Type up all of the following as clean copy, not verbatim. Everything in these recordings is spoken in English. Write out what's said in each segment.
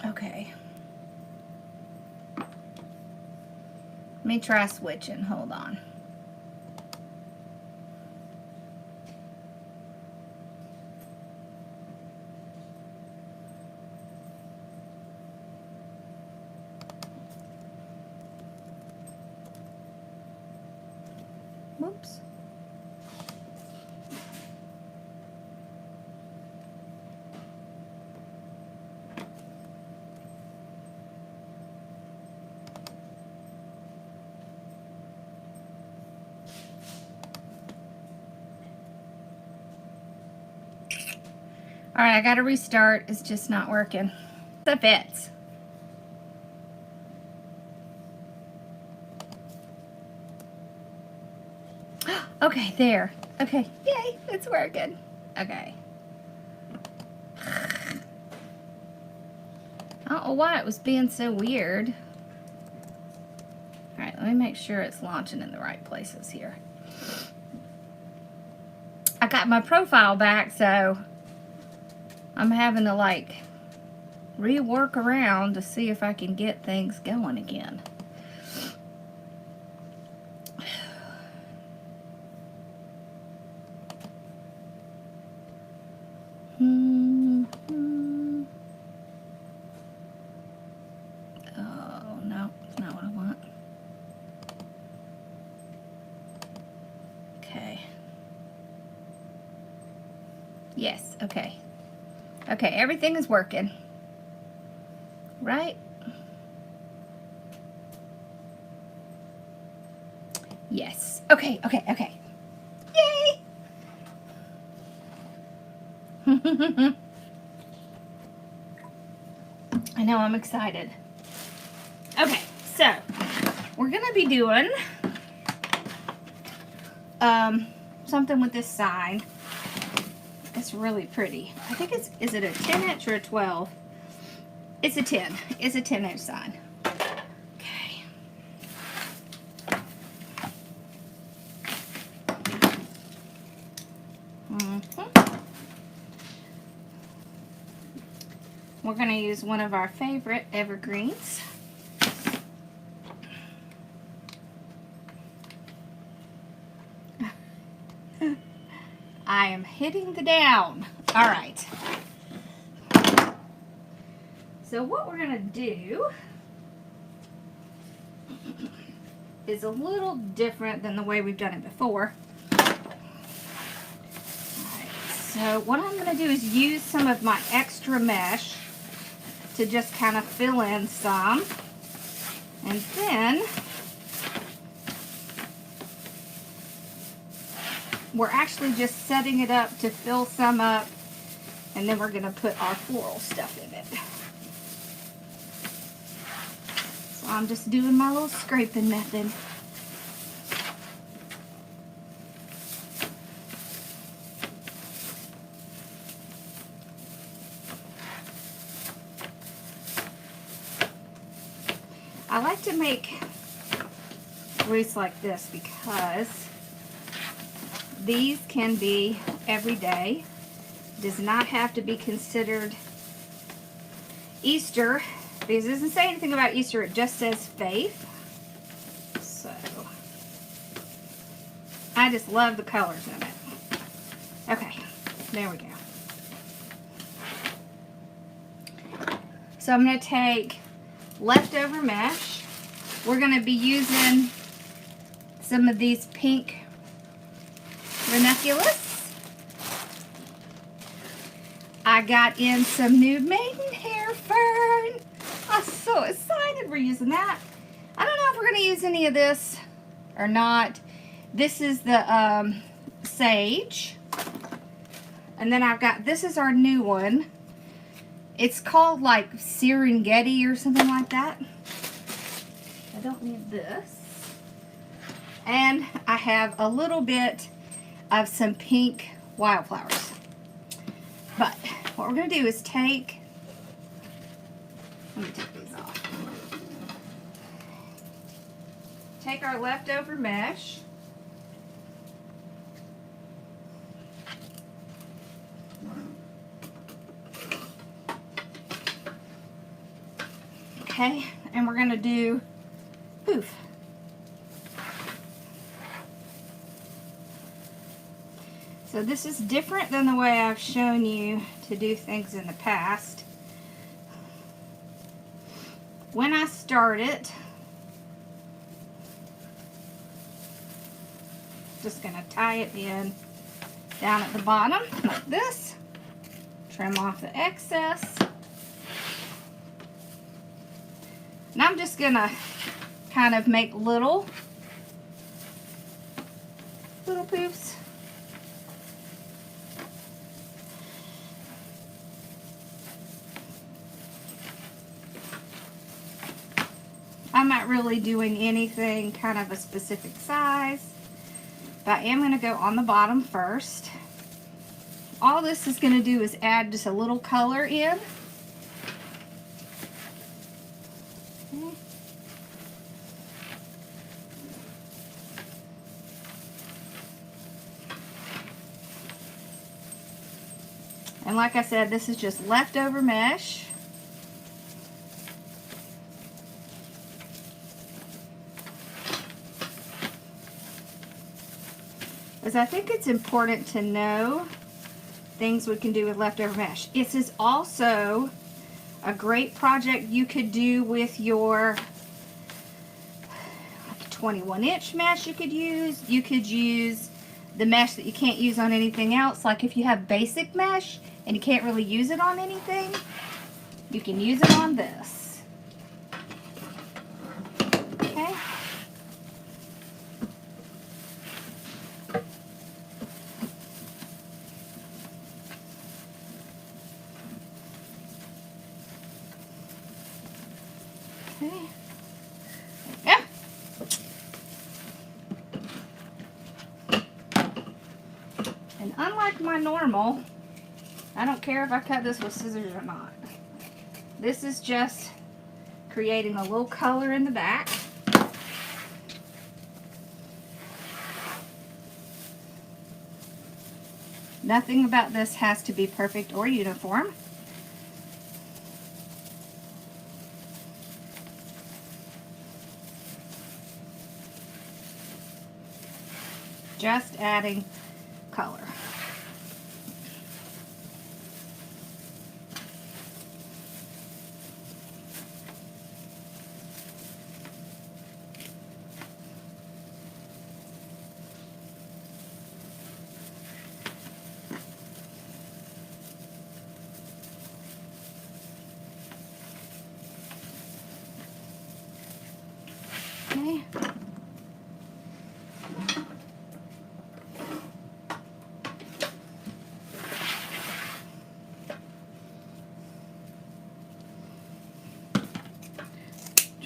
Okay. Let me try switching. Hold on. Whoops. All right, I got to restart. It's just not working. The fits. Okay, there. Okay, yay, it's working. Okay. I don't know why it was being so weird. All right, let me make sure it's launching in the right places here. I got my profile back, so I'm having to like rework around to see if I can get things going again. Oh, no, it's not what I want. Okay. Yes, okay. Okay, everything is working. Right? Yes. Okay, okay, okay. Yay! I know, I'm excited. Okay, so we're gonna be doing something with this sign. It's really pretty. I think it's, is it a 10 inch or a 12? It's a 10. It's a 10 inch sign. Okay. We're going to use one of our favorite evergreens. I am hitting the down. All right. So what we're going to do is a little different than the way we've done it before. So what I'm going to do is use some of my extra mesh to just kind of fill in some. And then we're actually just setting it up to fill some up. And then we're going to put our floral stuff in it. So I'm just doing my little scraping method. I like to make wreaths like this because these can be everyday. Does not have to be considered Easter because it doesn't say anything about Easter. It just says faith. So I just love the colors in it. Okay, there we go. So I'm going to take leftover mesh. We're going to be using some of these pink ranunculus. I got in some new maidenhair fern. I'm so excited we're using that. I don't know if we're going to use any of this or not. This is the sage. And then I've got, this is our new one. It's called like Serengeti or something like that. I don't need this. And I have a little bit of some pink wildflowers. But what we're going to do is take, let me take these off. Take our leftover mesh. Okay, and we're going to do poof. So this is different than the way I've shown you to do things in the past. When I start it, just going to tie it in down at the bottom like this. Trim off the excess. And I'm just going to kind of make little poofs. I'm not really doing anything kind of a specific size, but I am going to go on the bottom first. All this is going to do is add just a little color in. Okay. And like I said, this is just leftover mesh. Because I think it's important to know things we can do with leftover mesh. This is also a great project you could do with your 21-inch mesh you could use. You could use the mesh that you can't use on anything else. Like if you have basic mesh and you can't really use it on anything, you can use it on this. Okay. Okay. Yeah. And unlike my normal, I don't care if I cut this with scissors or not. This is just creating a little color in the back. Nothing about this has to be perfect or uniform. Just adding color. Okay.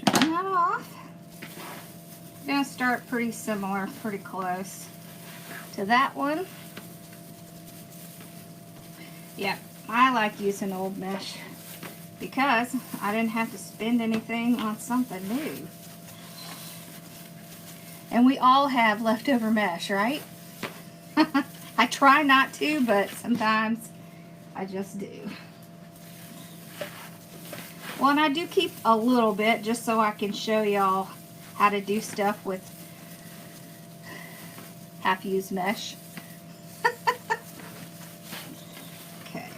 Turn that off. I'm going to start pretty similar, pretty close to that one. Yeah, I like using old mesh because I didn't have to spend anything on something new. And we all have leftover mesh, right? I try not to, but sometimes I just do. Well, and I do keep a little bit just so I can show y'all how to do stuff with half-used mesh. Okay.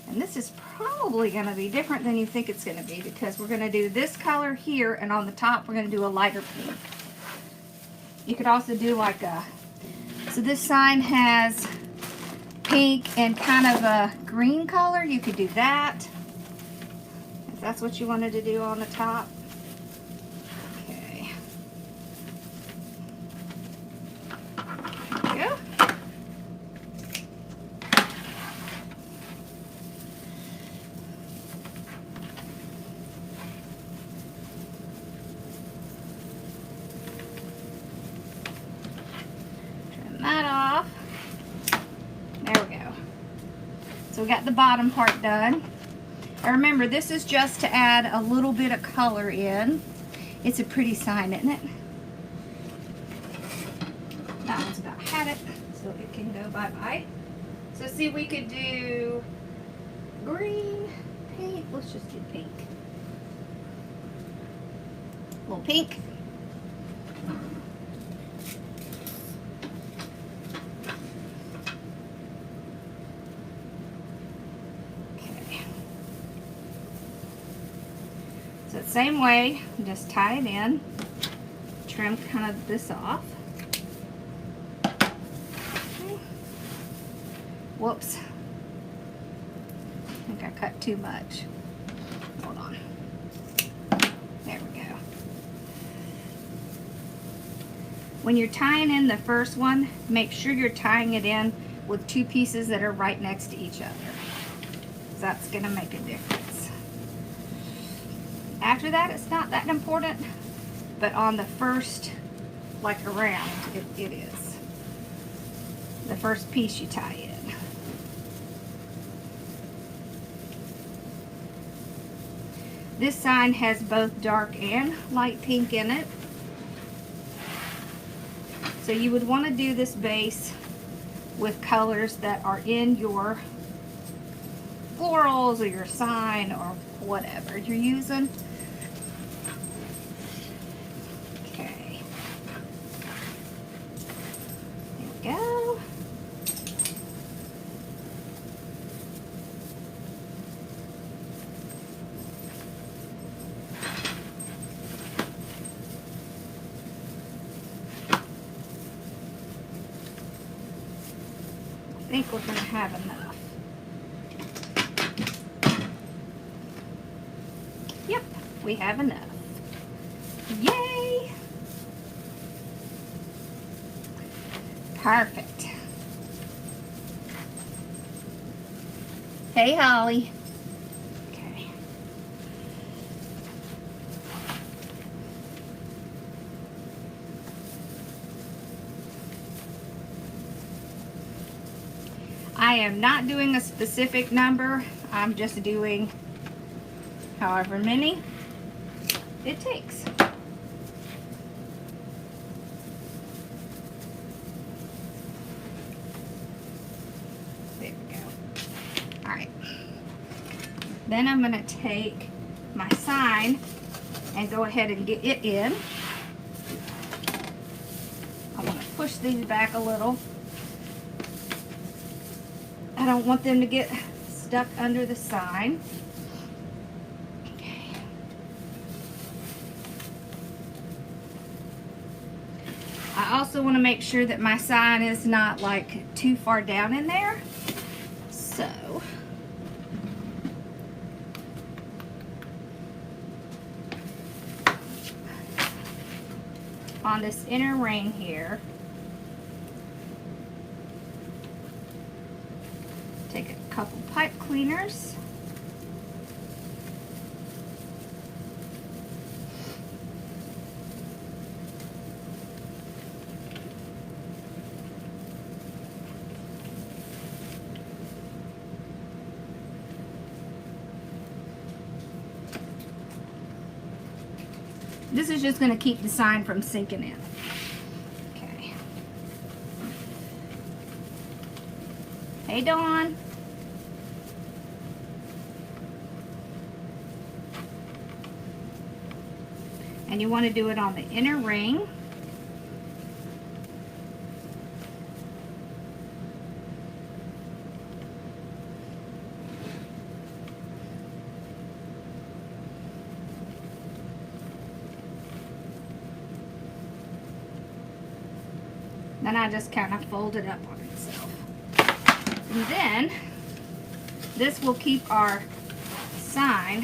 And this is probably going to be different than you think it's going to be because we're going to do this color here, and on the top we're going to do a lighter pink. You could also do like a, so this sign has pink and kind of a green color. You could do that if that's what you wanted to do on the top. Okay. There we go. Trim that off. There we go. So we got the bottom part done. And remember, this is just to add a little bit of color in. It's a pretty sign, isn't it? That one's about pat it so it can go bye-bye. So see, we could do green, pink. Let's just do pink. A little pink. Okay. So the same way, just tie it in. Trim kind of this off. Okay. Whoops. I think I cut too much. Hold on. There we go. When you're tying in the first one, make sure you're tying it in with two pieces that are right next to each other. That's going to make a difference. After that, it's not that important, but on the first, like around, it is. The first piece you tie in. This sign has both dark and light pink in it. So you would want to do this base with colors that are in your florals or your sign or whatever you're using. Okay. There we go. I think we're going to have enough. Yep, we have enough. Yay! Perfect. Hey, Holly. Okay. I am not doing a specific number. I'm just doing however many it takes. There we go. All right. Then I'm going to take my sign and go ahead and get it in. I want to push these back a little. I don't want them to get stuck under the sign. Okay. I also want to make sure that my sign is not like too far down in there. So on this inner ring here, take a couple pipe cleaners. This is just going to keep the sign from sinking in. Okay. Hey, Dawn. And you want to do it on the inner ring. Then I just kind of fold it up on itself. And then this will keep our sign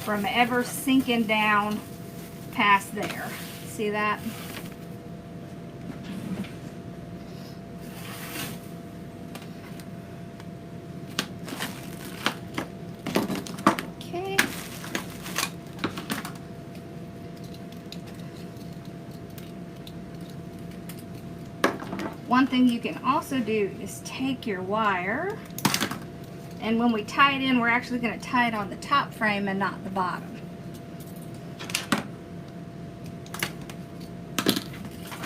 from ever sinking down past there. See that? Okay. One thing you can also do is take your wire, and when we tie it in, we're actually going to tie it on the top frame and not the bottom.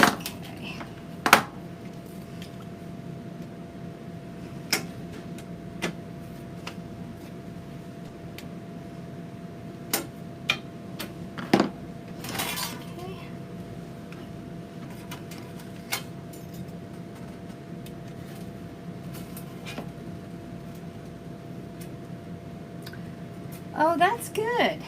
Okay. Oh, that's good.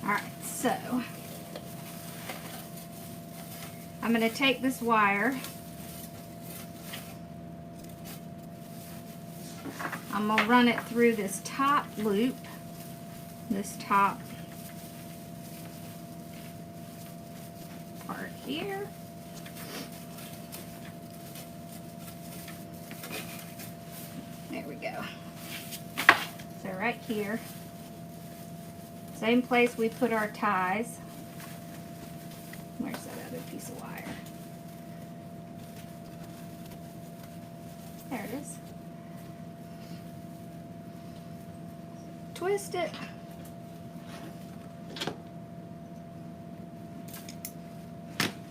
Alright, so I'm going to take this wire. I'm going to run it through this top loop, this top part here. There we go. So right here, same place we put our ties. Where's that other piece of wire? There it is. Twist it.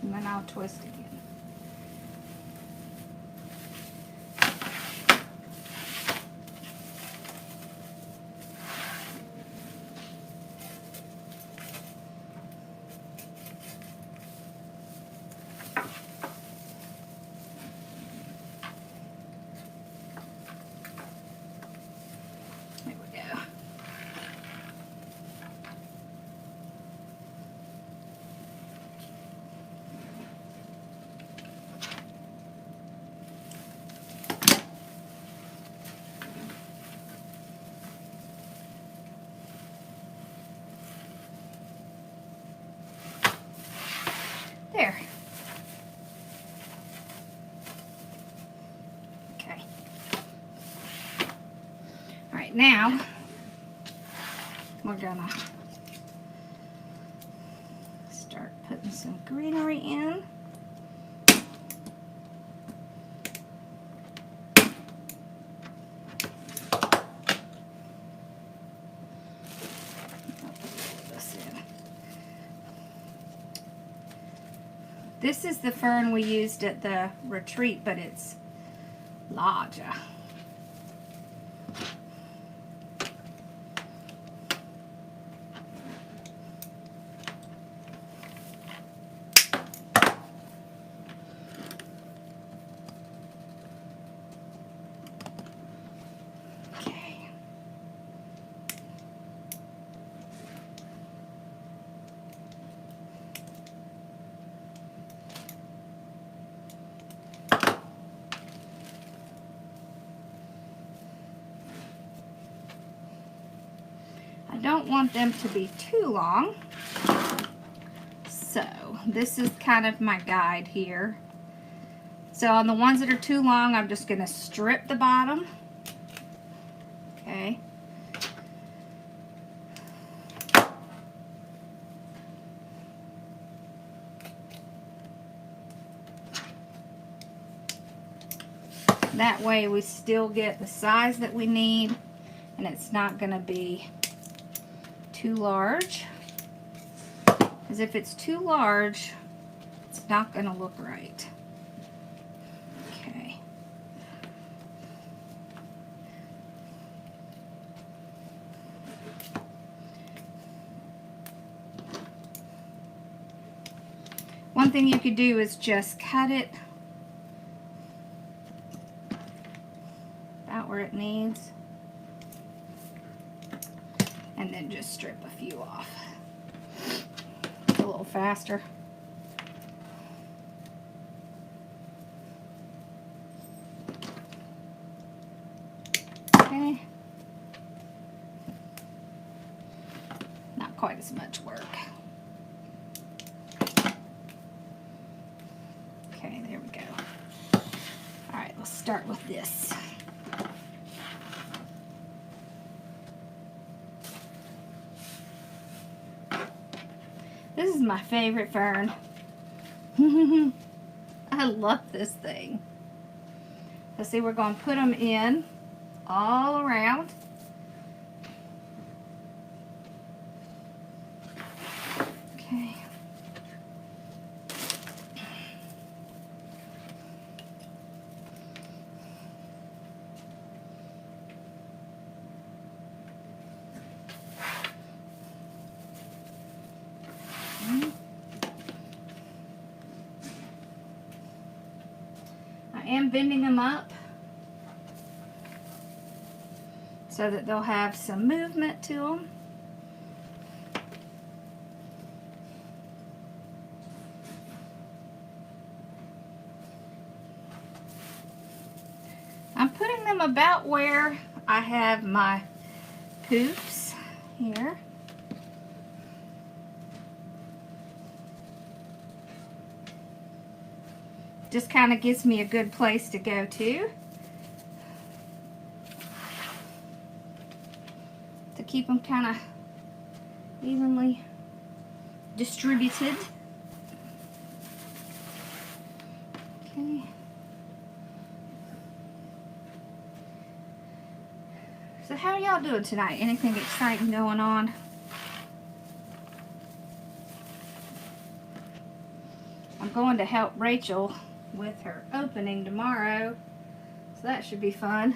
And then I'll twist again. There we go. There. Okay. All right, now we're gonna start putting some greenery in. This is the fern we used at the retreat, but it's larger. Okay. I don't want them to be too long, so this is kind of my guide here. So on the ones that are too long, I'm just going to strip the bottom. Okay. That way we still get the size that we need, and it's not going to be too large, because if it's too large, it's not going to look right. Okay. One thing you could do is just cut it about where it needs, and then just strip a few off. It's a little faster. Okay. Not quite as much work. Okay, there we go. All right, let's start with this. This is my favorite fern. I love this thing. Let's see, we're going to put them in all around. Okay. am bending them up so that they'll have some movement to them. I'm putting them about where I have my poofs here. Just kind of gives me a good place to go to keep them kind of evenly distributed. Okay. So how are y'all doing tonight? Anything exciting going on? I'm going to help Rachel with her opening tomorrow, so that should be fun.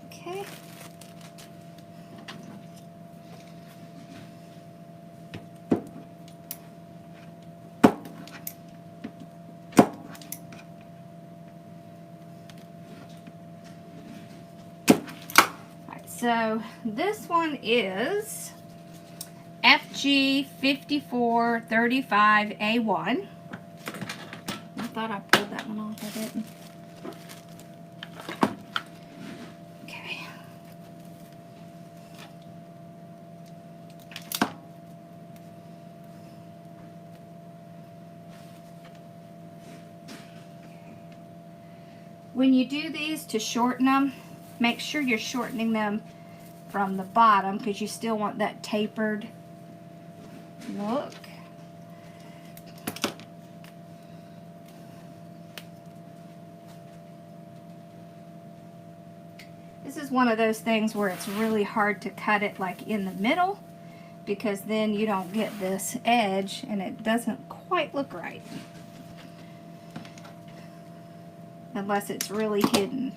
Okay. Alright, so this one is FG5435A1. I thought I pulled that one off, I didn't. Okay. When you do these to shorten them, make sure you're shortening them from the bottom because you still want that tapered look. This is one of those things where it's really hard to cut it like in the middle, because then you don't get this edge and it doesn't quite look right unless it's really hidden,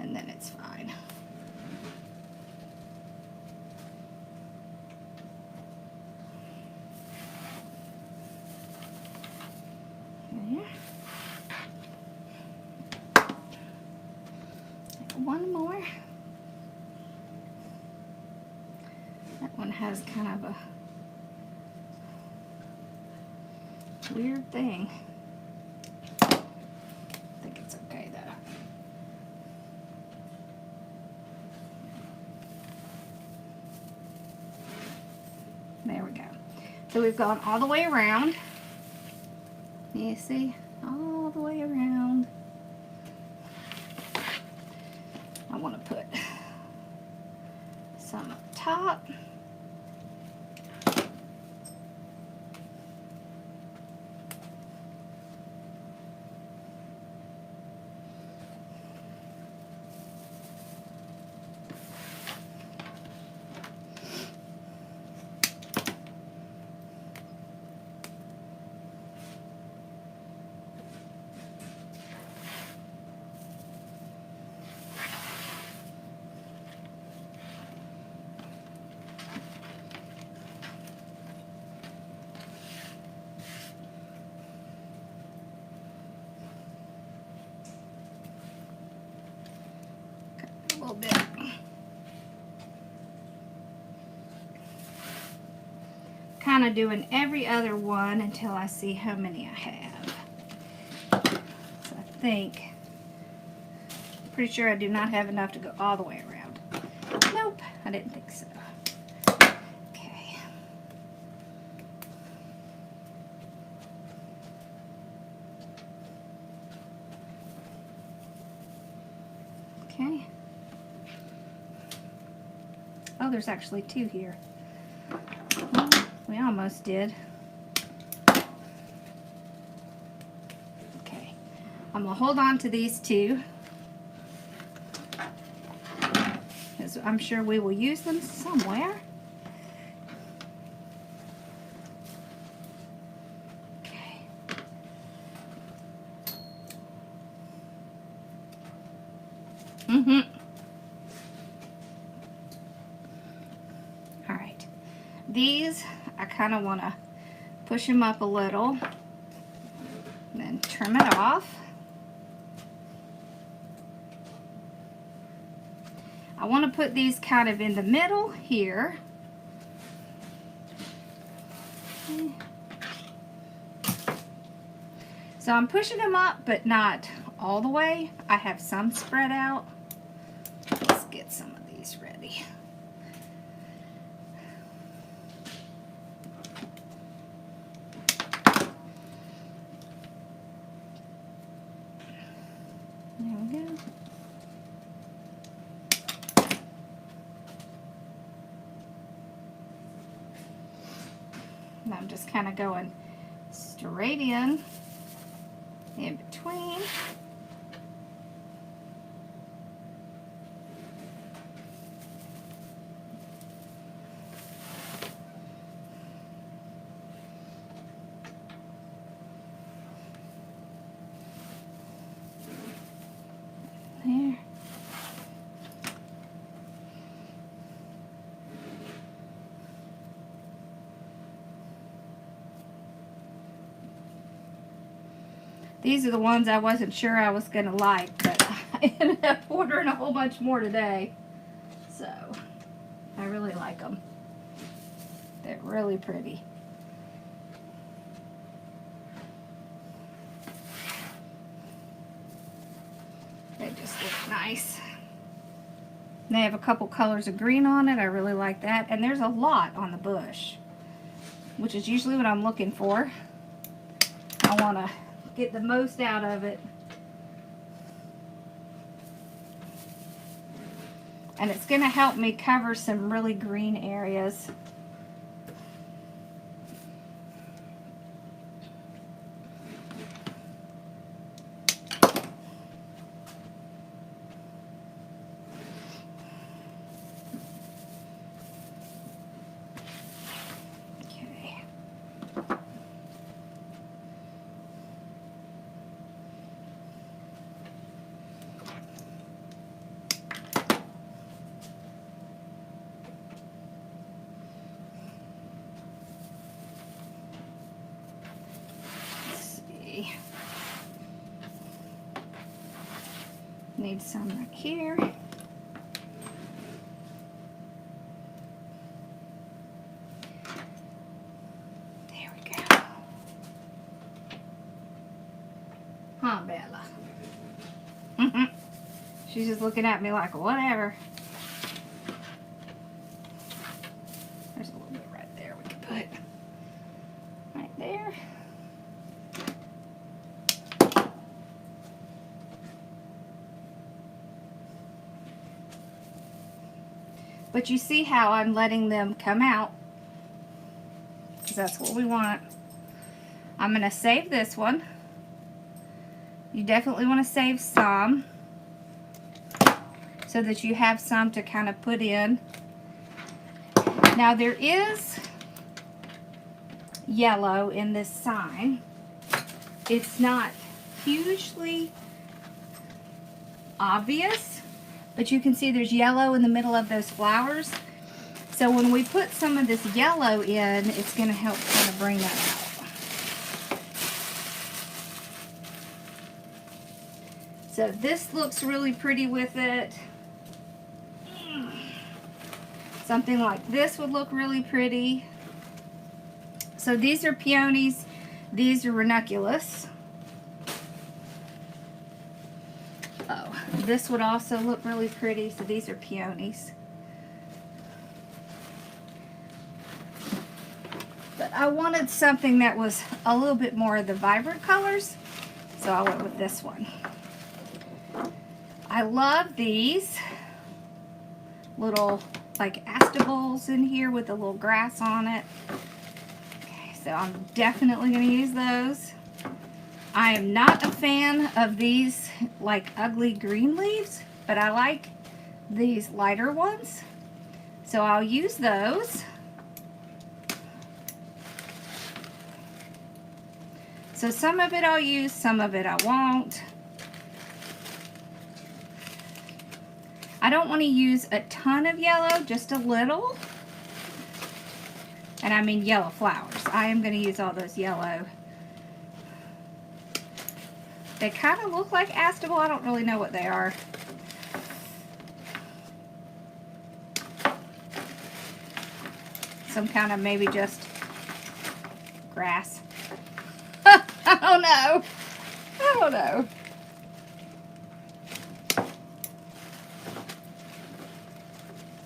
and then it's fine. One more. That one has kind of a weird thing. I think it's okay though. There we go. So we've gone all the way around. You see? All the way around. I want to put some up top. A little bit. Kind of doing every other one until I see how many I have. So I think, pretty sure I do not have enough to go all the way around. Nope, I didn't think so. Okay. Okay. Oh, there's actually two here. Well, we almost did. Okay. I'm going to hold on to these two, because I'm sure we will use them somewhere. Okay. These, I kind of want to push them up a little, and then trim it off. I want to put these kind of in the middle here. So I'm pushing them up, but not all the way. I have some spread out. Let's get some of these ready. There we go. And I'm just kind of going straight in between. There. These are the ones I wasn't sure I was going to like, but I ended up ordering a whole bunch more today. So, I really like them. They're really pretty. They just look nice. They have a couple colors of green on it. I really like that. And there's a lot on the bush, which is usually what I'm looking for. I want to get the most out of it. And it's going to help me cover some really green areas. Need some right here. There we go. Huh, Bella? She's just looking at me like, whatever. There's a little bit right there we can put. Right there. But you see how I'm letting them come out, because that's what we want. I'm going to save this one. You definitely want to save some so that you have some to kind of put in. Now there is yellow in this sign. It's not hugely obvious, but you can see there's yellow in the middle of those flowers. So when we put some of this yellow in, it's going to help kind of bring that out. So this looks really pretty with it. Something like this would look really pretty. So these are peonies. These are ranunculus. Oh, this would also look really pretty. So these are peonies. But I wanted something that was a little bit more of the vibrant colors, so I went with this one. I love these little like astables in here with a little grass on it. Okay, so I'm definitely going to use those. I am not a fan of these like ugly green leaves, but I like these lighter ones, so I'll use those. So some of it I'll use, some of it I won't. I don't want to use a ton of yellow, just a little. And I mean yellow flowers. I am going to use all those yellow. They kind of look like astable. I don't really know what they are. Some kind of maybe just grass. I don't know. I don't know.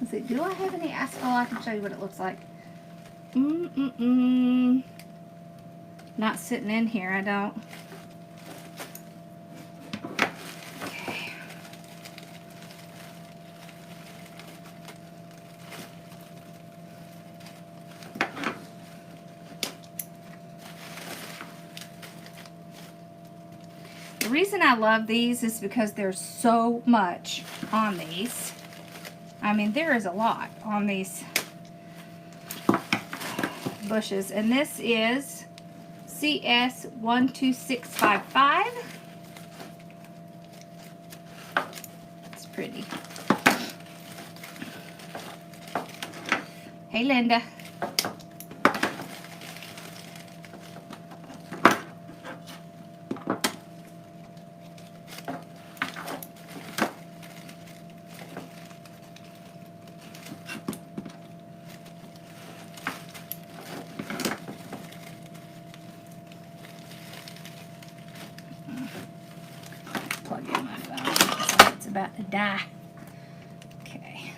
Let's see. Do I have any astable? I can show you what it looks like. Not sitting in here, I don't. Okay. The reason I love these is because there's so much on these. I mean, there is a lot on these bushes, and this is CS 12655. It's pretty. Hey, Linda. Plug in my phone. It's about to die. Okay.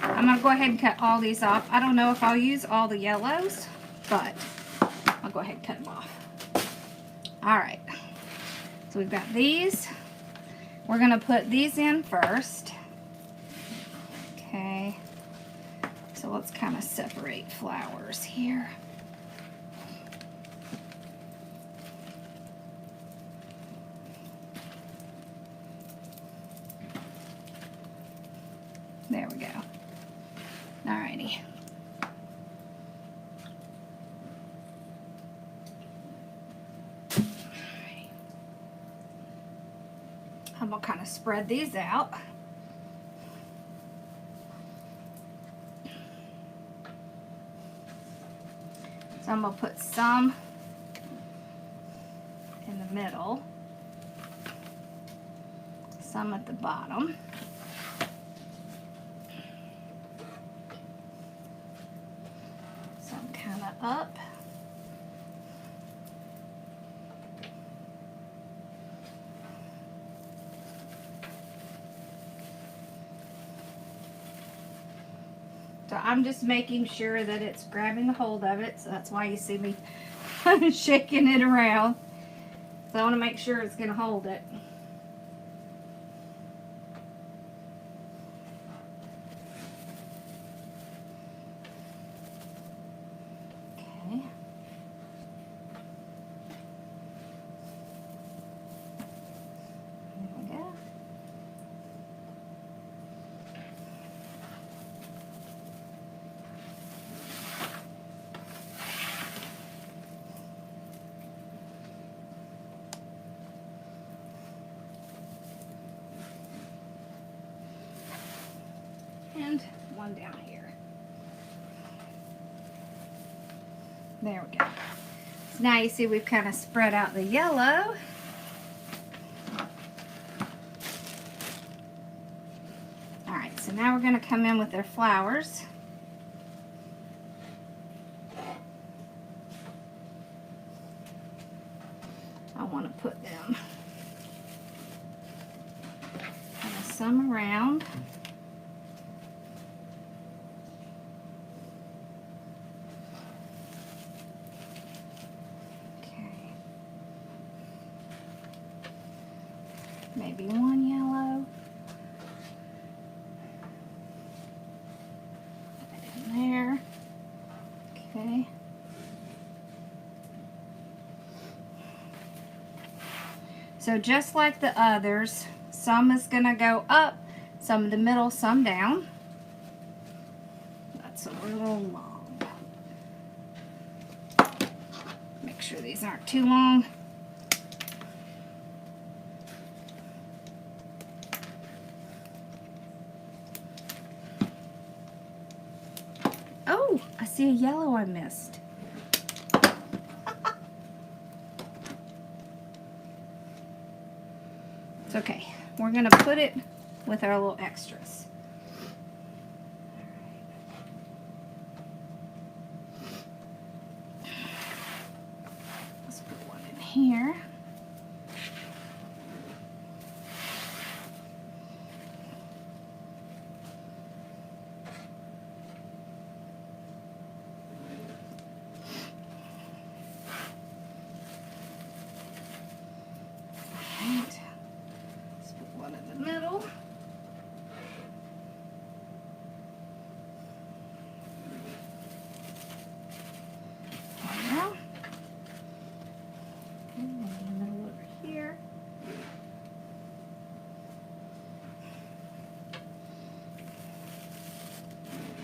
I'm going to go ahead and cut all these off. I don't know if I'll use all the yellows, but I'll go ahead and cut them off. Alright, so we've got these. We're going to put these in first. Okay, so let's kind of separate flowers here. There we go. Alrighty. I'm going to kind of spread these out. So I'm going to put some in the middle, some at the bottom. Some kind of up. So I'm just making sure that it's grabbing a hold of it. So that's why you see me shaking it around. So I want to make sure it's going to hold it. Okay. There we go. And one down here. There we go. So now you see we've kind of spread out the yellow. Alright, so now we're going to come in with their flowers. I want to put them kind of some around. Maybe one yellow. Put it in there. Okay. So just like the others, some is going to go up, Some in the middle, some down. That's a little long. Make sure these aren't too long. Oh, I see a yellow I missed. It's okay. We're going to put it with our little extras. Let's put one in here.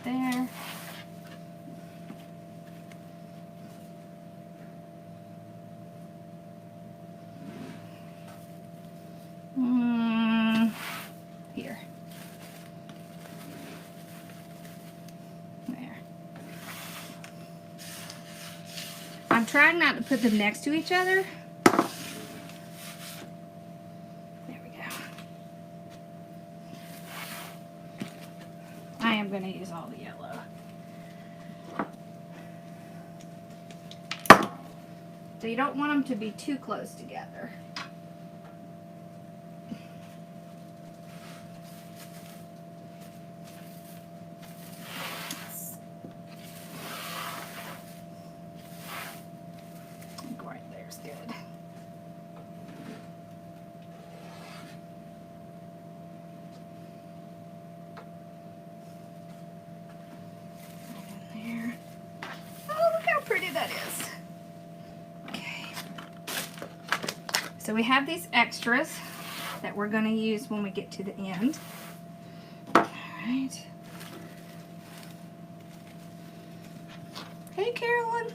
There. Here. There. I'm trying not to put them next to each other. There we go. I am going to use all the yellow. So you don't want them to be too close together. I think right there's good. There. Oh, look how pretty that is. So we have these extras that we're going to use when we get to the end. All right. Hey, Carolyn.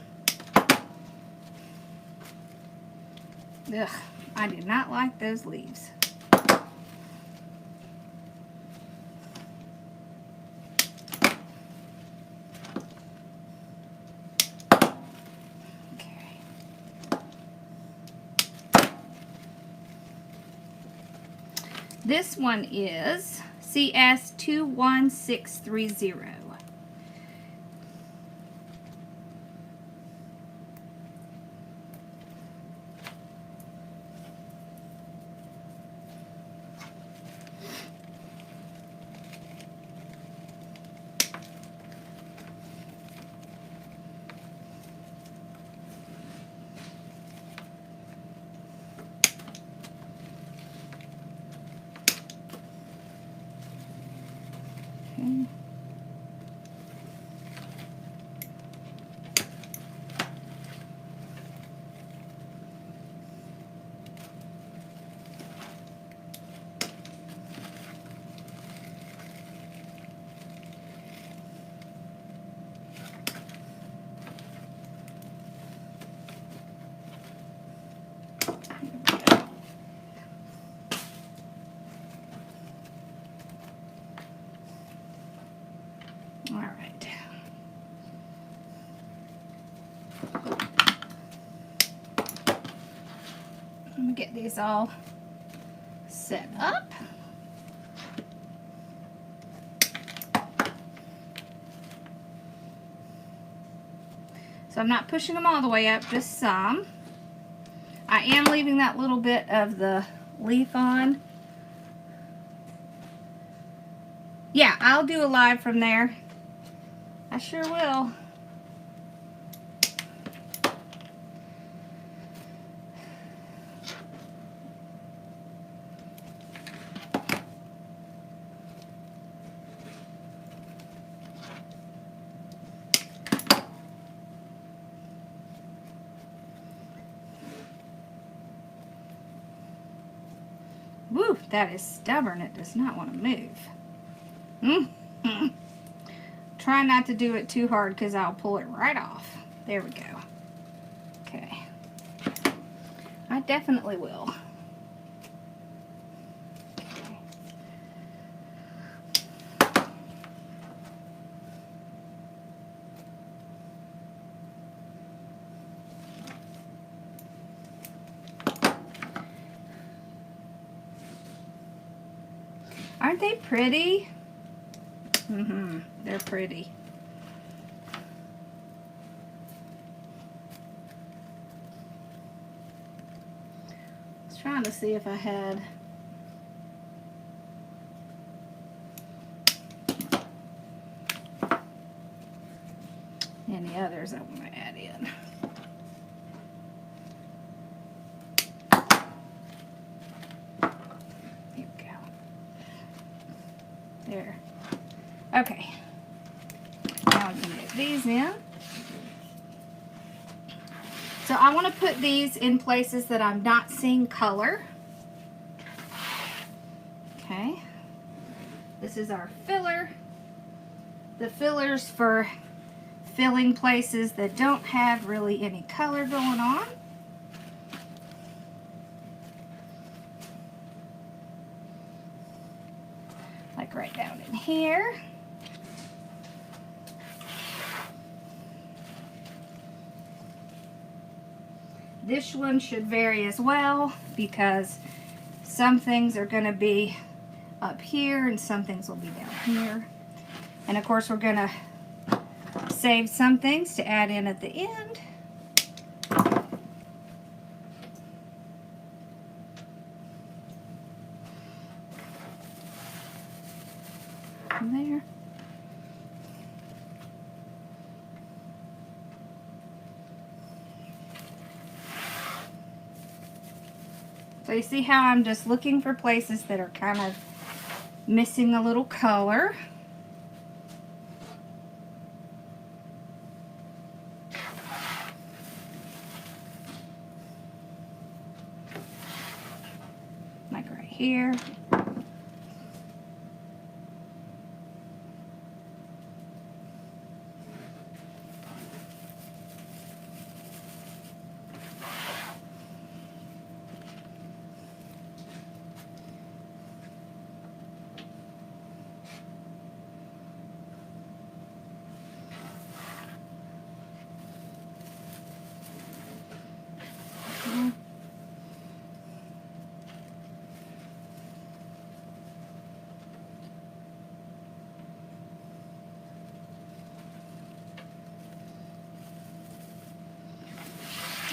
Ugh, I did not like those leaves. This one is CS21630. Okay. All right. Let me get these all set up. So I'm not pushing them all the way up, just some. I am leaving that little bit of the leaf on. Yeah, I'll do a live from there. I sure will. Woo, that is stubborn. It does not want to move. Try not to do it too hard because I'll pull it right off. There we go. Okay. I definitely will. Okay. Aren't they pretty? They're pretty. I was trying to see if I had any others I want to add in. Here we go. There. Okay. Now we can get these in. So I want to put these in places that I'm not seeing color. Okay. This is our filler. The fillers for filling places that don't have really any color going on. Like right down in here. This one should vary as well because some things are going to be up here and some things will be down here. And of course we're going to save some things to add in at the end. There. So you see how I'm just looking for places that are kind of missing a little color. Like right here.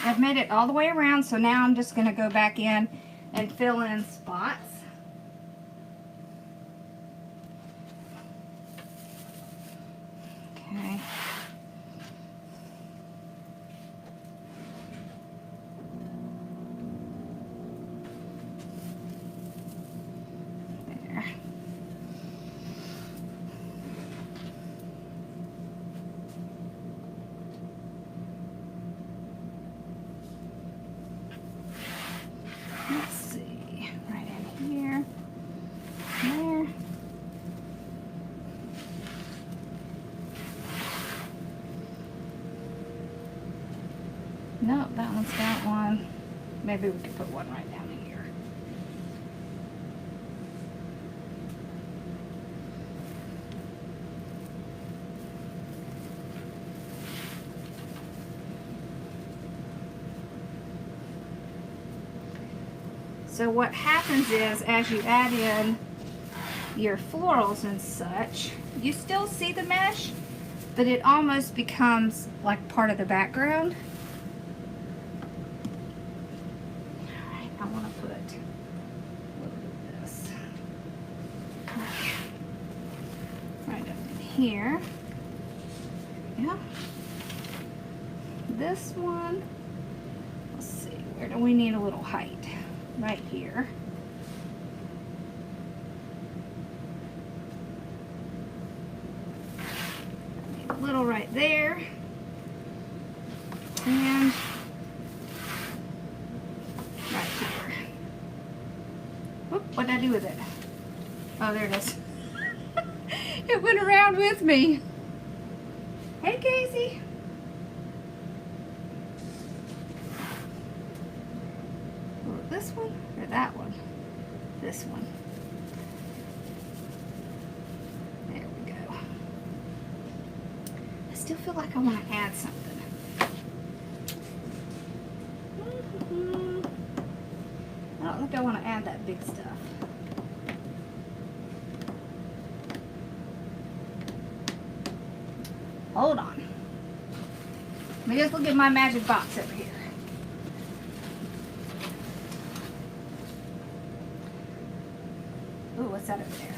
I've made it all the way around, so now I'm just going to go back in and fill in spots. Okay. There. Let's see, right in here, there. Nope, that one's got one. Maybe we could put one right down here. So what happens is, as you add in your florals and such, you still see the mesh, but it almost becomes like part of the background. Alright, I want to put a little bit of this right up in here. Yeah. This one, let's see, where do we need a little height? Right here. A little right there. And right here. Whoop, what did I do with it? Oh, there it is. It went around with me. Hey, Casey. This one or that one? This one. There we go. I still feel like I want to add something. I don't think I want to add that big stuff. Hold on. Let me just look at my magic box over here. Ooh, what's that over there?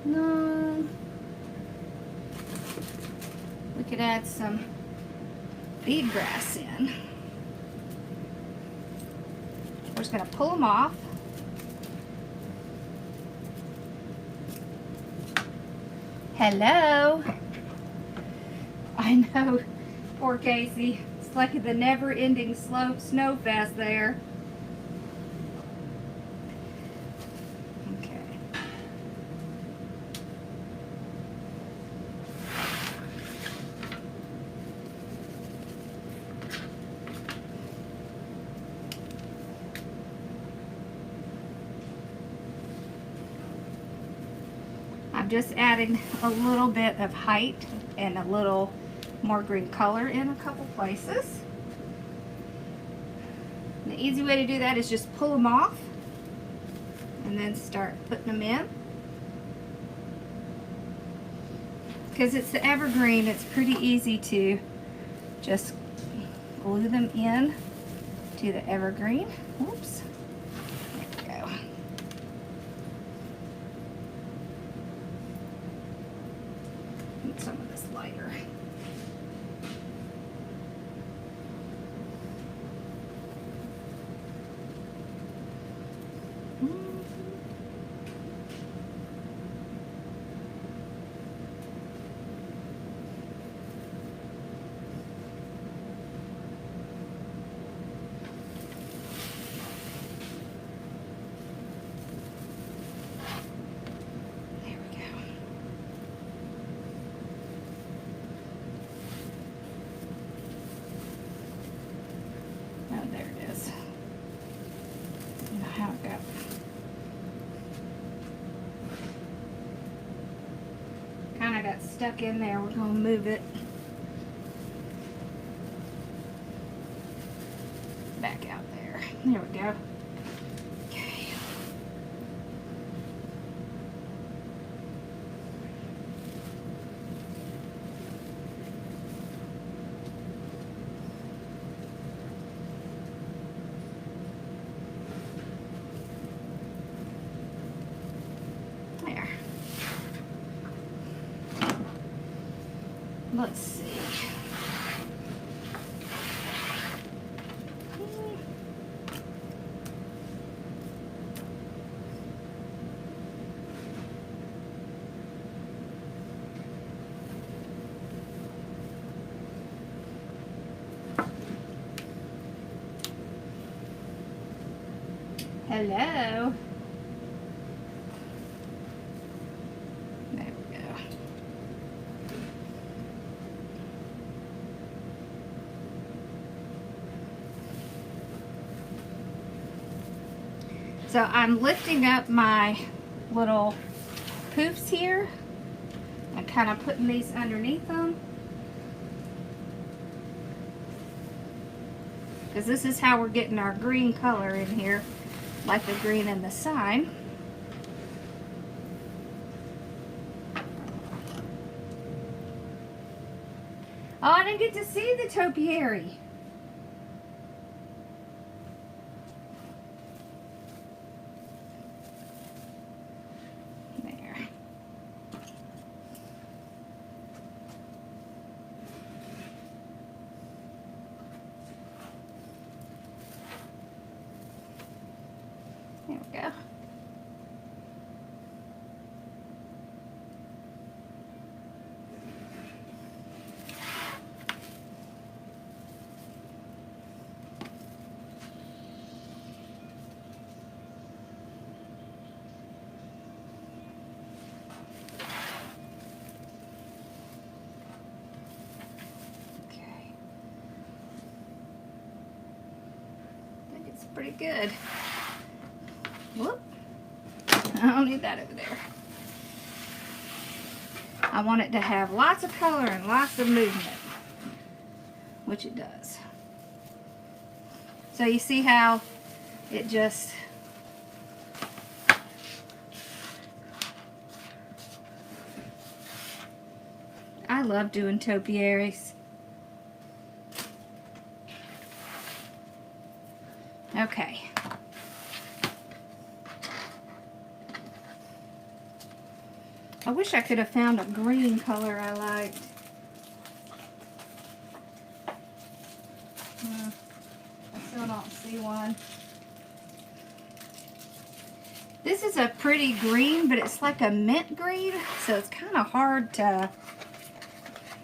No. We could add some bead grass in. We're just going to pull them off. Hello. I know. Poor Casey. It's like the never-ending snow fest there. Okay. I'm just adding a little bit of height and a little more green color in a couple places. And the easy way to do that is just pull them off and then start putting them in. Because it's the evergreen, it's pretty easy to just glue them in to the evergreen. Oops. There we go. Need some of this lighter. Kind of got stuck in there. We're going to move it back out there. There we go. Okay. There. Let's see. Hello. There we go. So I'm lifting up my little poofs here and kind of putting these underneath them, because this is how we're getting our green color in here, like the green in the sign. Oh, I didn't get to see the topiary. There we go. pretty good. Whoop. I don't need that over there. I want it to have lots of color and lots of movement, which it does. So you see how it just... I love doing topiaries. Okay. I wish I could have found a green color I liked. I still don't see one. This is a pretty green, but it's like a mint green, so it's kind of hard to,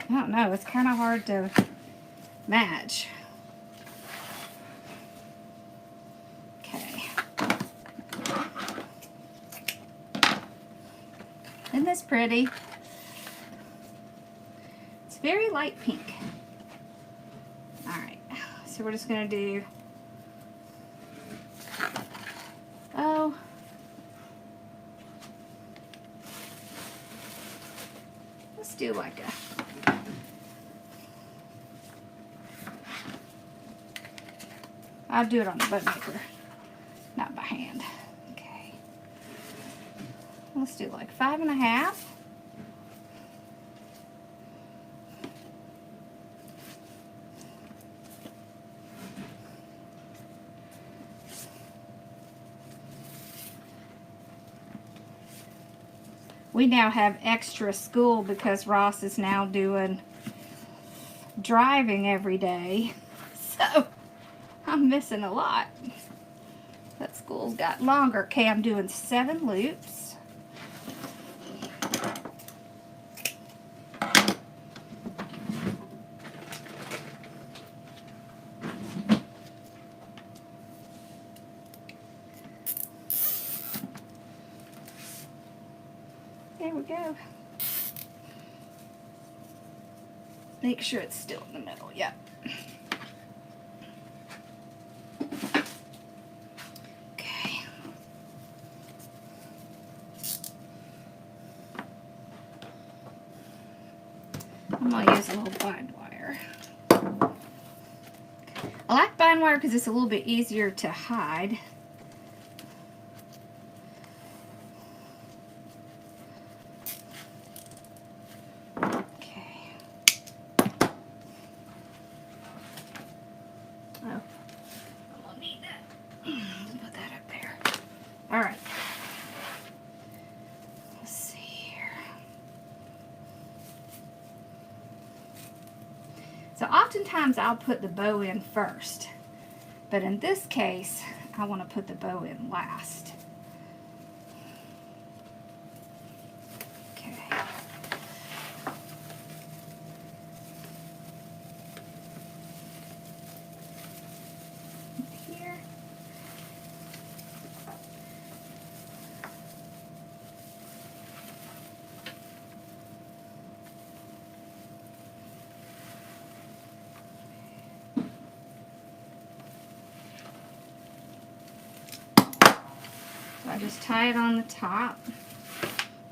I don't know, it's kind of hard to match. Okay. Isn't this pretty? It's very light pink. Alright, so we're just going to do, oh, let's do like a, I'll do it on the bud maker, not by hand. Okay. Let's do like 5.5. We now have extra school because Ross is now doing driving every day. So I'm missing a lot. That school's got longer. Okay, I'm doing 7 loops. There we go. Make sure it's still in the middle. Yep. Okay. I'm going to use a little bind wire. I like bind wire because it's a little bit easier to hide. So oftentimes I'll put the bow in first, but in this case, I want to put the bow in last. Okay. Here. I just tie it on the top,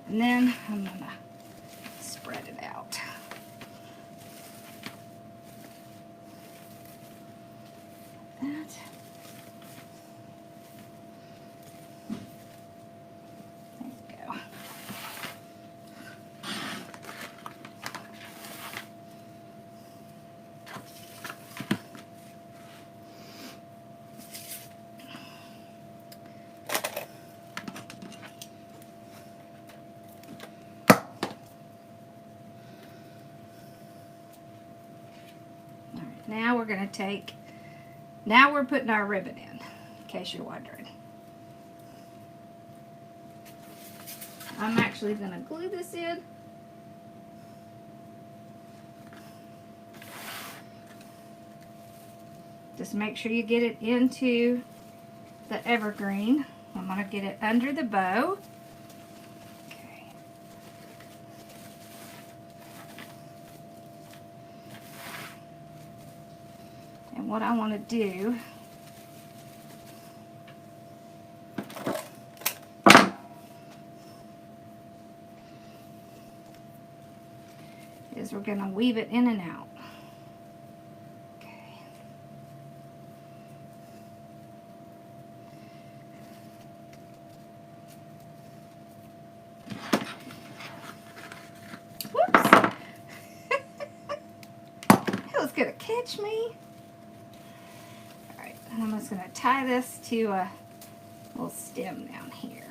and then I'm going to spread it out. That. There we go. Now we're going to take, now we're putting our ribbon in case you're wondering. I'm actually going to glue this in. Just make sure you get it into the evergreen. I'm going to get it under the bow. What I want to do because we're going to weave it in and out. Okay. Whoops! It was going to catch me. Alright, and I'm just going to tie this to a little stem down here.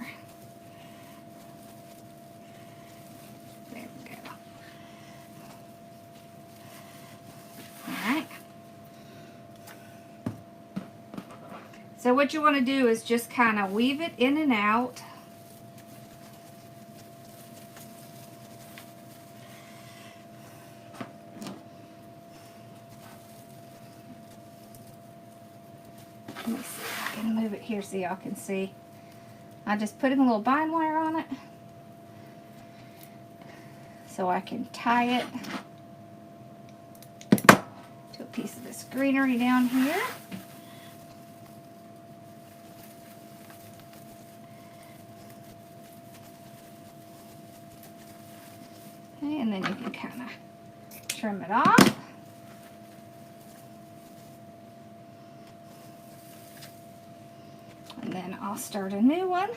So what you want to do is just kind of weave it in and out. Let me see if I can move it here so y'all can see. I just put in a little bind wire on it so I can tie it to a piece of this greenery down here. And then you can kind of trim it off. And then I'll start a new one.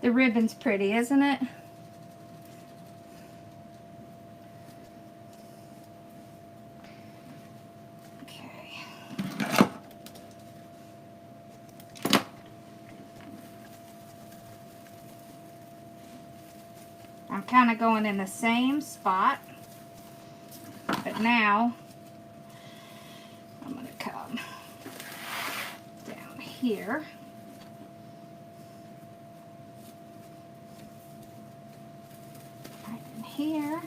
The ribbon's pretty, isn't it? I'm kind of going in the same spot, but now I'm going to come down here. Right in here.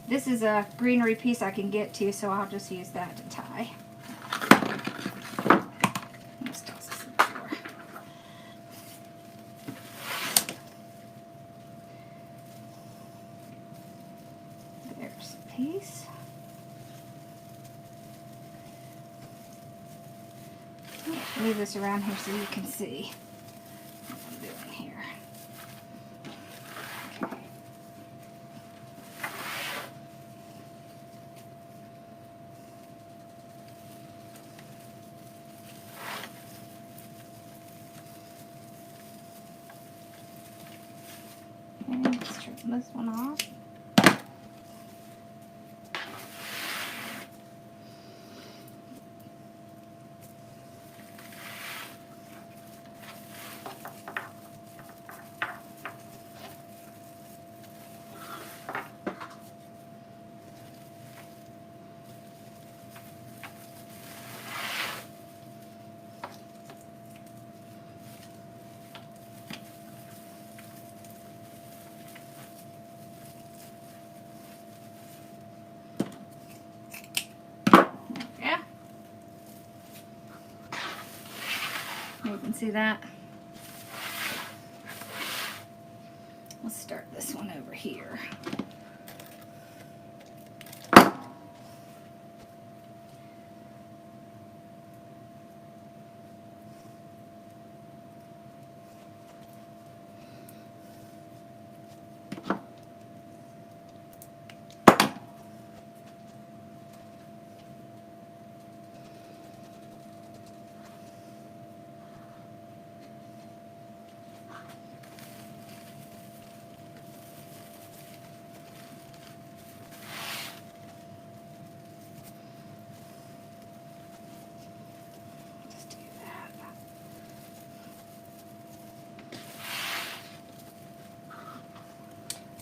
This is a greenery piece I can get to, so I'll just use that to tie. Piece. Move this around here so you can see what I'm doing here. Okay. And let's trim this one off. You can see that. Let's start this one over here.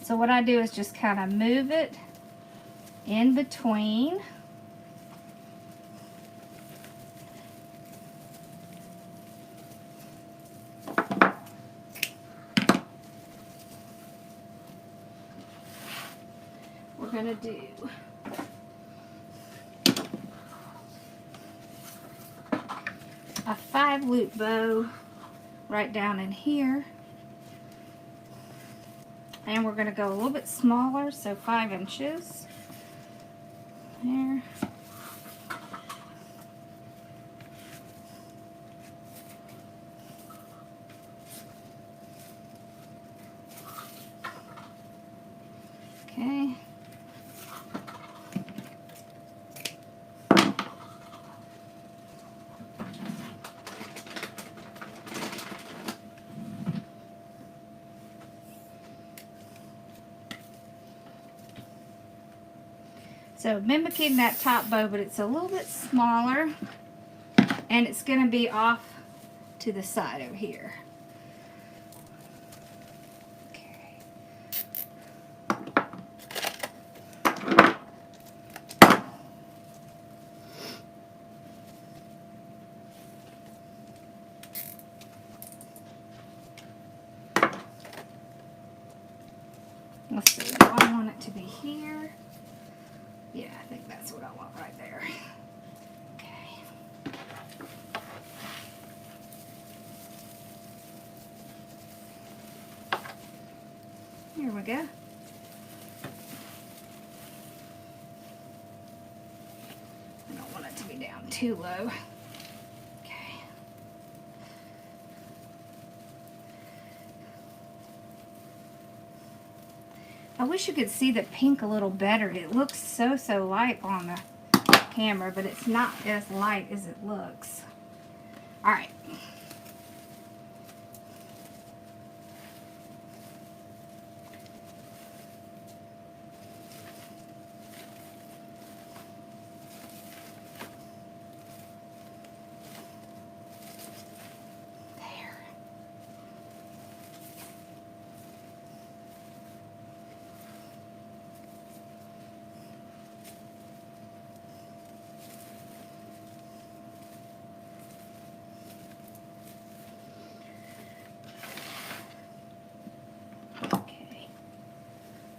So what I do is just kind of move it in between. We're going to do a 5-loop bow right down in here. And we're going to go a little bit smaller, so 5 inches. There. So mimicking that top bow, but it's a little bit smaller, and it's going to be off to the side over here. Okay. Let's see, do I want it to be here? Yeah, I think that's what I want right there. Okay. Here we go. I don't want it to be down too low. Okay. I wish you could see the pink a little better. It looks so light on the camera, but it's not as light as it looks. All right.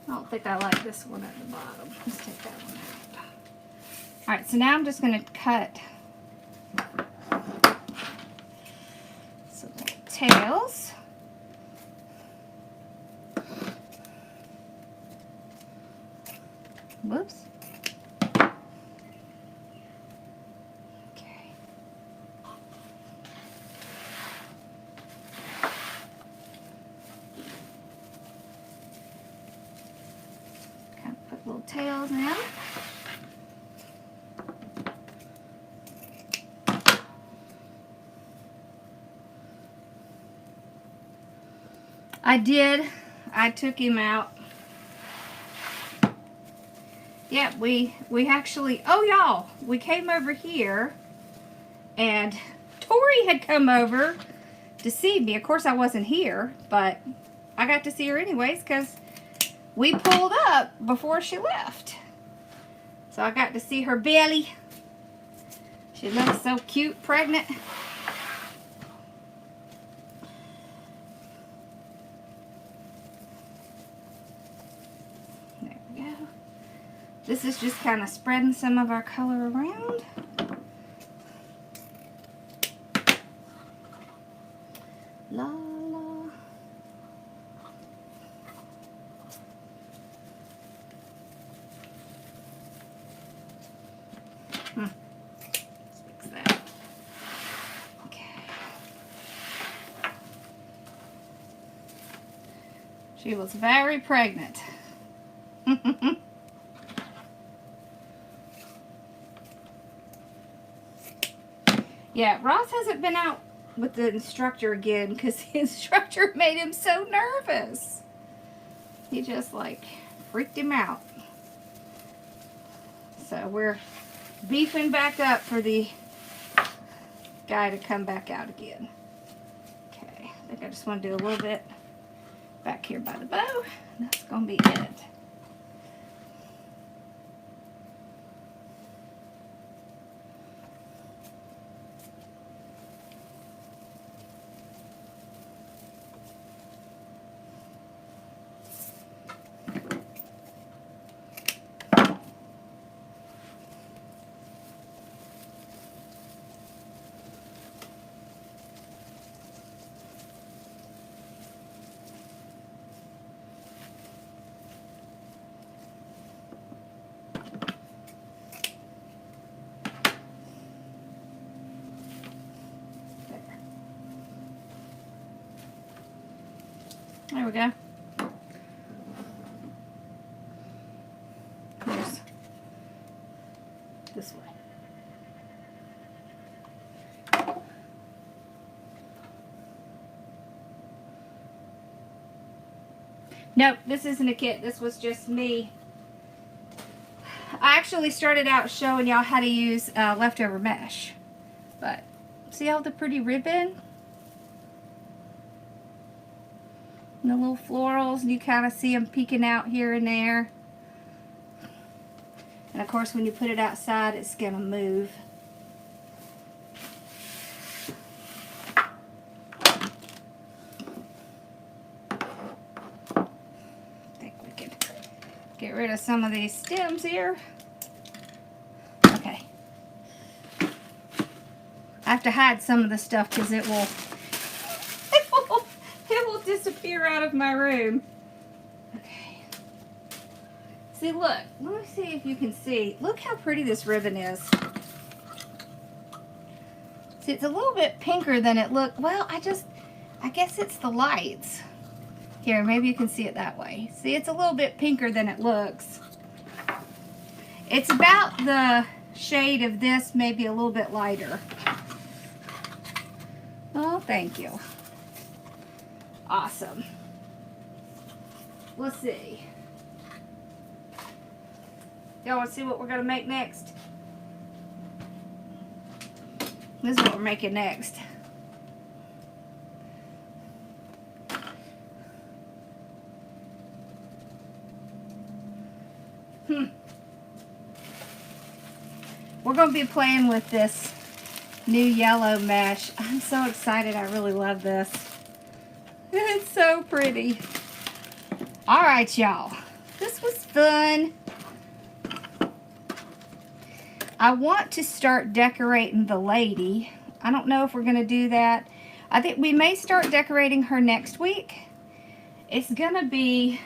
I don't think I like this one at the bottom. Let's take that one out. Alright, so now I'm just going to cut some little tails. Whoops. Okay. Kind of put little tails in. I took him out. Yeah, we actually, oh y'all, we came over here and Tori had come over to see me. Of course I wasn't here, but I got to see her anyways because we pulled up before she left. So I got to see her belly. She looks so cute, pregnant. This is just kind of spreading some of our color around. La la. Let's fix that. Okay. She was very pregnant. Yeah, Ross hasn't been out with the instructor again because the instructor made him so nervous. He just like freaked him out. So we're beefing back up for the guy to come back out again. Okay, I think I just want to do a little bit back here by the bow. That's going to be it. There we go. Here's this way. Nope, this isn't a kit. This was just me I actually started out showing y'all how to use leftover mesh. But see all the pretty ribbon? And the little florals, you kind of see them peeking out here and there. And of course when you put it outside, it's going to move. I think we can get rid of some of these stems here. Okay. I have to hide some of the stuff because it will disappear out of my room. Okay. See, look. Let me see if you can see. Look how pretty this ribbon is. See, it's a little bit pinker than it looked. Well, I guess it's the lights. Here, maybe you can see it that way. See, it's a little bit pinker than it looks. It's about the shade of this, maybe a little bit lighter. Oh, thank you. Awesome. Let's see. Y'all want to see what we're going to make next? This is what we're making next. We're going to be playing with this new yellow mesh. I'm so excited. I really love this. It's so pretty. Alright, y'all. This was fun. I want to start decorating the lady. I don't know if we're going to do that. I think we may start decorating her next week. It's going to be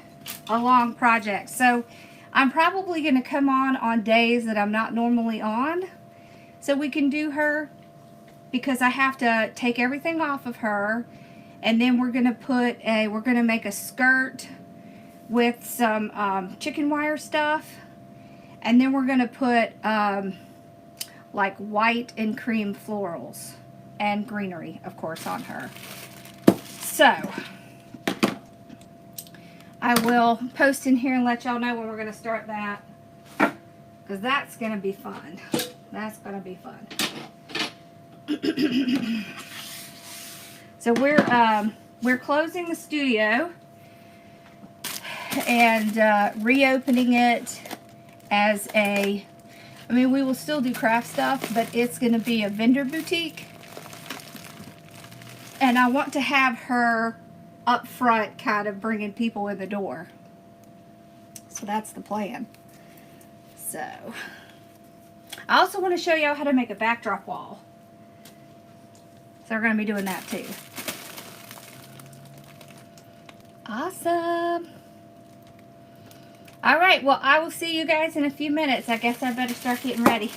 a long project. So I'm probably going to come on days that I'm not normally on. So we can do her, because I have to take everything off of her. And then we're gonna make a skirt with some chicken wire stuff, and then we're gonna put like white and cream florals and greenery, of course, on her. So I will post in here and let y'all know when we're gonna start that, because that's gonna be fun. That's gonna be fun. So we're closing the studio and reopening it as we will still do craft stuff, but it's going to be a vendor boutique. And I want to have her up front, kind of bringing people in the door. So that's the plan. So I also want to show y'all how to make a backdrop wall. So we're going to be doing that too. Awesome. All right, well, I will see you guys in a few minutes. I guess I better start getting ready.